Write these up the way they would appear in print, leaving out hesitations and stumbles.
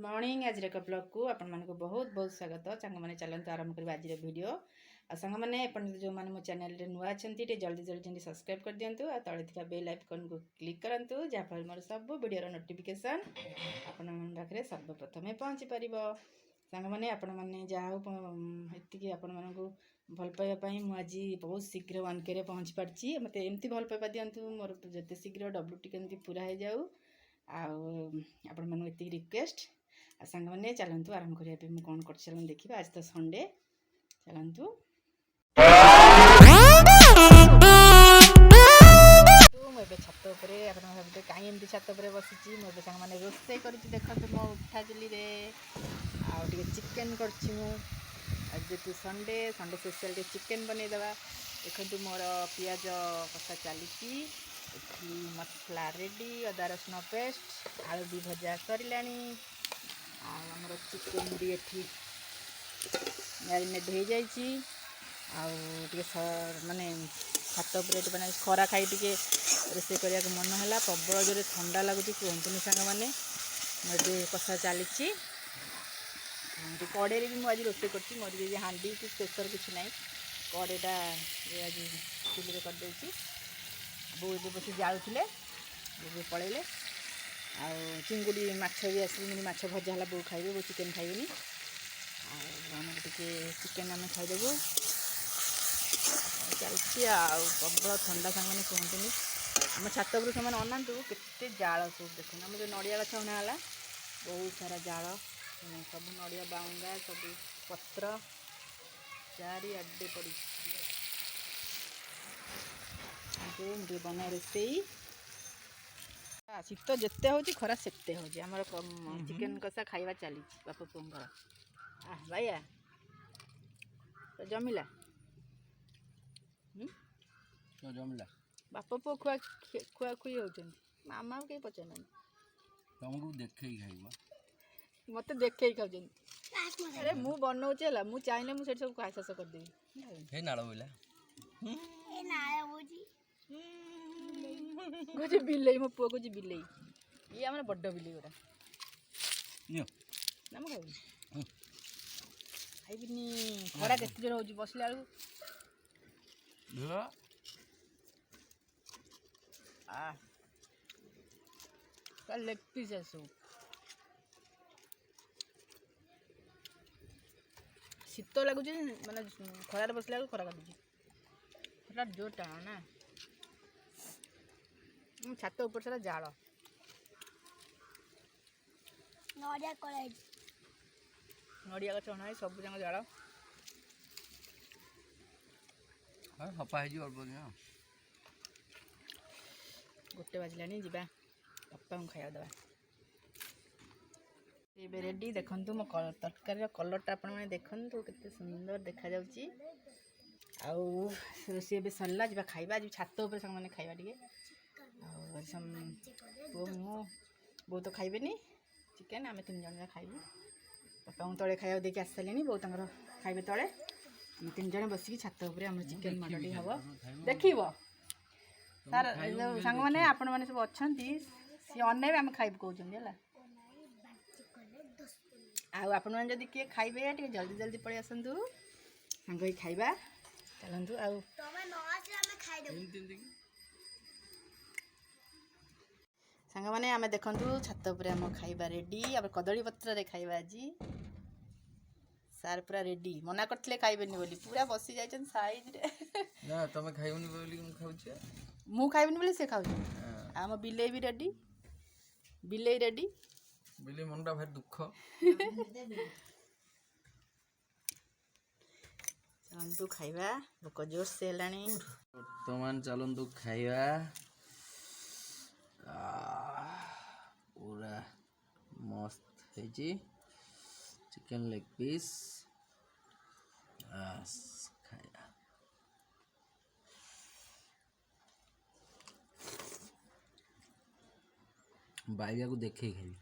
morning आज एक blog को आपण मानको बहुत बहुत स्वागत सांग मैंने चलते आरंभ करवा आज वीडियो आ सांग मैंने जो मैंने मो चैनल रे नुआ छंती टे जल्दी जल्दी सब्सक्राइब कर दियंतु आ तळे थिबा बेल आइकन को क्लिक करंतु जा फल मोर सब वीडियो रो नोटिफिकेशन आपण मन पाखरे सर्वप्रथम पहुंची परिबो सांग मैंने आपण माने जा एति कि आपण मानको भल पाइबा पई मु आज बहुत शीघ्र 1K रे पहुंच पारची मते एमती भल पाइबा दियंतु मोर जते शीघ्र WT केमती पूरा हो जाऊ आपण मानको एति रिक्वेस्ट आ सांग मैंने चलतु आरंभ करने मुझे कौन कर चलन देखा आज तो संडे चलतु मुझे छत उपरे भावे कहीं एमती छत उपर बसी मुझे सांग मैंने रोसे कर देखो मो उठा चुली आगे चिकेन करू संडे संडे स्पेशल चिकेन बनईदेवा देखो मोर पियाज कषा चली मसला रेडी अदा रसुण पेस्ट आलू भी भजा सरला आमर चिकेन भी एठी मैरिनेट हो जाइए माने छात उपर मैंने खरा खाई टे रोसे करने मन है प्रबल जोर ठंडा लगुच कहतुनि सांग मैंने मुझे कषा चली कड़े भी मुझे रोसे कर मोर हांडी कि प्रेसर कुछ ना कड़ेटा आज चुली करदे बो बस जाऊे पलैले आ चिंगुड़ी माछ भी आसली माछ भजा है बो खाइबे बो चिकेन खाइबेनी आम टे चिकेन आम खाईदेबू चलती प्रबल ठंडा सांग कहतुनि आम छात उपर से अनातु के जाल सब देख आम जो नड़िया गछ अणाला बहुत सारा जाल सब नड़िया बाउंगा सब पत्र चारि आडे पड़ी बना रोसई शीत जिते हो खरा सेते हो चिकेन कषा खाइबा चली बाप पुंगर भाइया तो जमिला तो जमिला बाप पु खुआ खुआ खुई होती मामा कहीं पचार तुमको देखे खाइबा मत देखे खाऊ अरे मु बनाऊे है मुझे चाहिए मुझे सब आश्वास करदेवी नाड़ बोला कहे बिलई मो पुआ कहे बिलई ये आम बड़ बिलई गोटा ना मुझे खाइबिनी खरा के जोर हो बसला लेग पीस सब शीत लगुच माने खरार बसला खरा काटुची जोर टाण ना छात ऊपर सारा जाल नड़िया गछ अणा सब जंग जाल हपा हो गोटे बाजिला जा पप्पा को खाया दवा ये रेडी देखु मो तरकारी कलरटा आपने देखु केते सुंदर देखा जाउची आउ रोसी ए सरला जा खाइबा आज छात उपर संग माने खाइबा टिके मो बो तो खाइबेनी चिकेन आम 3 जन खाइबू बापा को तले खाया देखिए आस सारे बो तर खाइबे तले 3 जन बसिक छात उपर आम चिकेन मटटी हम देख सार सांग मैंने आपण मैंने सब अच्छा सी अनेबे आम खाइब कहते है आपण मैंने जदि किए खाइबे टे जल्दी जल्दी पड़े आसतु सांग खाइबा चलतु आ सांग मैंने आम देखु छात उपर आम खाइबा रेडी अब कदली पत्र रे खाइबा आज सार पूरा रेडी मना करते खाइबेनी बोली पूरा बसी जाइछन साइज रे ना तमे खाइबनी बोली हम खाउछे मु खाइबेनी बोली से खाउ आम बिलेई भी रेडी बिलेई रेडी बिलेई मनटा भारी दुख चलतु खाइबा भोक जोर से हेलानी वर्तमान चलतु खाइबा पूरा मस्त है चिकेन लेग पीस खाया बाइया को देखे खाई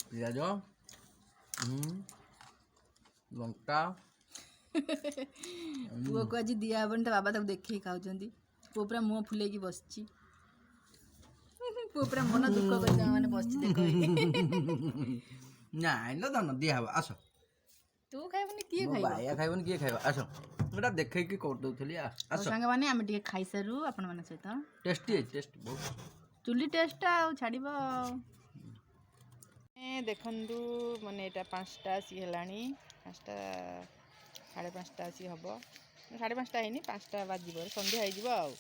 पियाज लंका पुओ को आज दिया हेनी तो बाबा तक देखे खाऊँ पुओ पूरा मुँह फुले बस ପୁଅ ପୁରା ମନ ଦୁଃଖ କରି ମାନେ ବସିଛି ଦେଖ ନାଇଁ ଲୋ ଧନ ଦିଆହବ ଆସ ତୁ ଖାଇବୁନି କିଏ ମୋ ଖାଇବ ବାଇଆ ଖାଇବନି କିଏ ଖାଇବ ଆସ ଏଟା ଦେଖେଇକି କରିଦଉଥିଲି ଆସ ସାଙ୍ଗମାନେ ଆମେ ଟିକେ ଖାଇସାରୁ ଆପଣମାନଙ୍କ ସହିତ ଟେଷ୍ଟି ଟେଷ୍ଟି ବହୁତ ଚୁଲି ଟେଷ୍ଟଟା ଆଉ ଛାଡ଼ିବ ଦେଖନ୍ତୁ ମାନେ ଏଇଟା 5ଟା ଆସି ହେଲାଣି 5ଟା 5:30 ଆସି ହେବ 5:30 ହେଇନି 5ଟା ବାଜିବ ସନ୍ଧ୍ୟା ହେଇଯିବ ଆଉ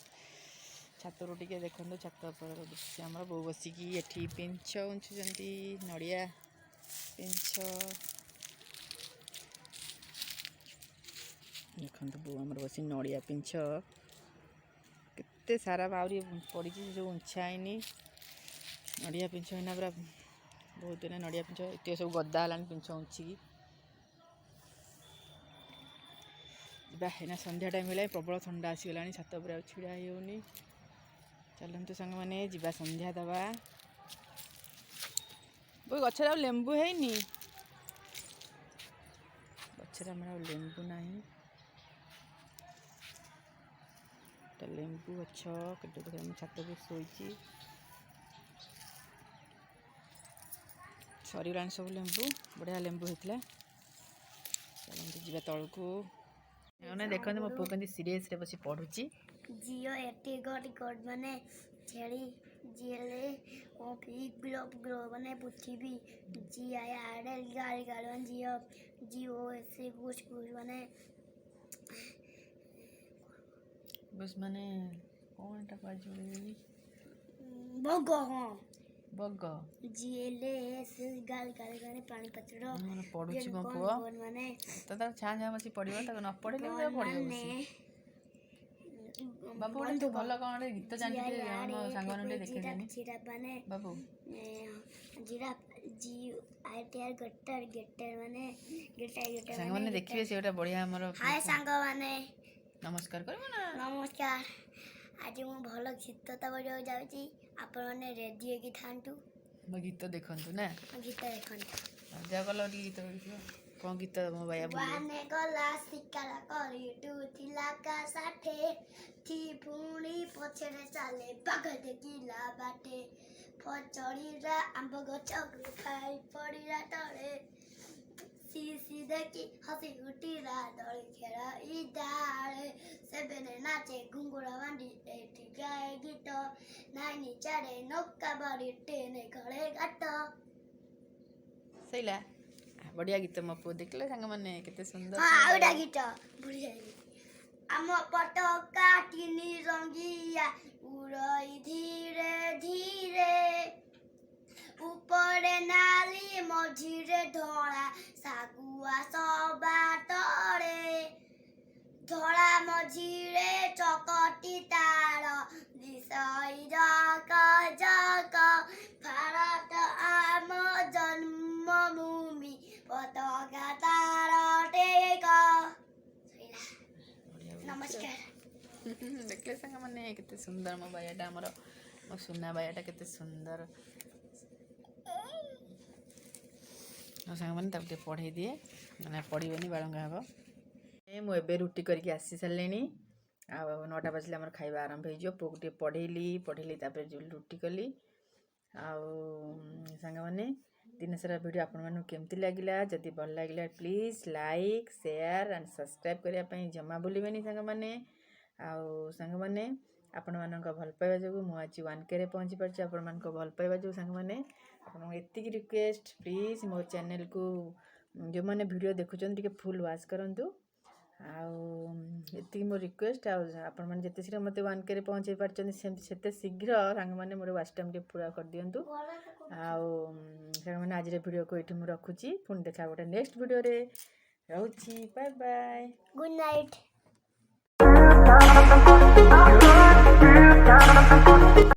ଛାତରୁ ଟିକେ ଦେଖନ୍ତୁ ଛାତ ଉପରେ ଦୃଶ୍ୟ ଆମର ବୋଉ ବସିକି ଏଠି ପିଞ୍ଛ ଉଞ୍ଚୁଛନ୍ତି ନଡ଼ିଆ ପିଞ୍ଛ ଦେଖନ୍ତୁ ବୋଉ ଆମର ବସି ନଡ଼ିଆ ପିଞ୍ଛ କେତେ ସାରା ଆହୁରି ପଡ଼ିଛି ଯେଉଁ ଉଞ୍ଚା ହେଇନି ନଡ଼ିଆ ପିଞ୍ଛ ହେଇନା ପୁରା ବହୁତ ଦିନ ନଡ଼ିଆ ପିଞ୍ଛ ଏତେ ସବୁ ଗଦା ହେଲାଣି ପିଞ୍ଛ ଉଞ୍ଚିକି ଯିବା ଏଇନା ସନ୍ଧ୍ୟା ଟାଇମ୍ ହେଲାଣି ପ୍ରବଳ ଥଣ୍ଡା ଆସିଗଲାଣି ଛାତ ଉପରେ ଆଉ ଛିଡ଼ା ହେଇହେଉନି ଚାଲନ୍ତୁ ସାଙ୍ଗମାନେ ଯିବା ସନ୍ଧ୍ୟା ଦେବା ବୋଉ ଗଛରେ ଆଉ ଲେମ୍ବୁ ହେଇନି ଗଛରେ ଆମର ଆଉ ଲେମ୍ବୁ ନାହିଁ ଲେମ୍ବୁ ଗଛ କେତେ ଆମ ଛାତକୁ ଶୋଇଛି ସରିଗଲାଣି ସବୁ ଲେମ୍ବୁ ବଢ଼ିଆ ଲେମ୍ବୁ ହେଇଥିଲା ଚାଲନ୍ତୁ ଯିବା ତଳକୁ ଦେଖନ୍ତୁ ମୋ ପୁଅ କେମିତି ସିରିୟସରେ ବସି ପଢ଼ୁଛି जियो एटी गड माने छेड़ी जिएले ओ पी ग्लो माने पृथ्वी जी आई आर एल गाल गाल जियो जियो ऐसे कुछ माने बस माने कौन टा पाजुली बग हां बग जिएले ऐसे गाल गाल गाने पानी पचड़ो मन पढुची मो पुआ माने त छा छा बसी पढिबो त न पढिले भी पढिबो बसी बाबू गोटे तू भल कौन गीत जानते हम सांग माने देखे देनी बाबू जीरा जी आई टी आर गटर गेटर माने गेटर सांग माने देखिबे से गोटे बढ़िया हमर हाय सांग माने नमस्कार करबो ना नमस्कार आज मु भल गीत त बजाउ जाउची आपण माने रेडी की थांतु गीत देखंतु ना गीत देखंतु जा कल गीत देखियो कौन गीत मो भैया वाने गला शिकार करी टुथिला का साथे थी पुणी पछरे चाले बाग देखिला बाटे फचड़ीरा आंब गछ खाई पड़ीरा तळे सी देखी हसी उठीरा दड़ी खेला ई डाले सेबेने नाचे घुंगुरा बांधी एठी गाए गीत नानी चारे नौका बड़ी टेने गळे घाट सैला बढ़िया गीत मो पुओ देखले सांग माने केते सुंदर हां आउडा गीत बढ़िया आम पटका टिनी रंगिया उड़ई धीरे धीरे ऊपर नाली मझिरे धड़ा सागुआ सबा तळे धड़ा मझिरे चकटी तार दिसई जक जक भारत आम जन्मभूमि पताका तार टेक नमस्कार देखले सांग माने केते सुंदर मो बायाटा हमर मो सुना बायाटा केते सुंदर सांग माने तब पढ़े दिए मैंने पढ़ीबनी बालंगा हम मु एबे रुटी करके आसी सारे आ 9टा बजले आम खाଇବା आरंभ हो पुक टे पढ़ेली तापर रुटी कली सांग माने दिन सारा वीडियो आपण मानू केमती लगिला जदि भल लगिला please like share and subscribe करने जमा भूलिबेनी सांग माने सांग माने आपण मानक भल पाइबा जो मु आज 1K रे पहुँची पार्छ आपण मानक भल पाइबा जो सांग माने आपण एतिकी रिक्वेस्ट प्लीज मोर चैनल को जो मैंने वीडियो देखुचन टिके फुल वाच करंतु एति मोर रिक्वेस्ट आपण माने जते शीघ्र मते 1K रे पहुँचे पार्छन सेते शीघ्र सांग माने मोर वाच टाइम टे पूरा कर दियंतु सांग माने आज रे वीडियो को एठी मु रखुची पुन देखा गोटे नेक्स्ट वीडियो रे रहउची बाय बाय गुड नाइट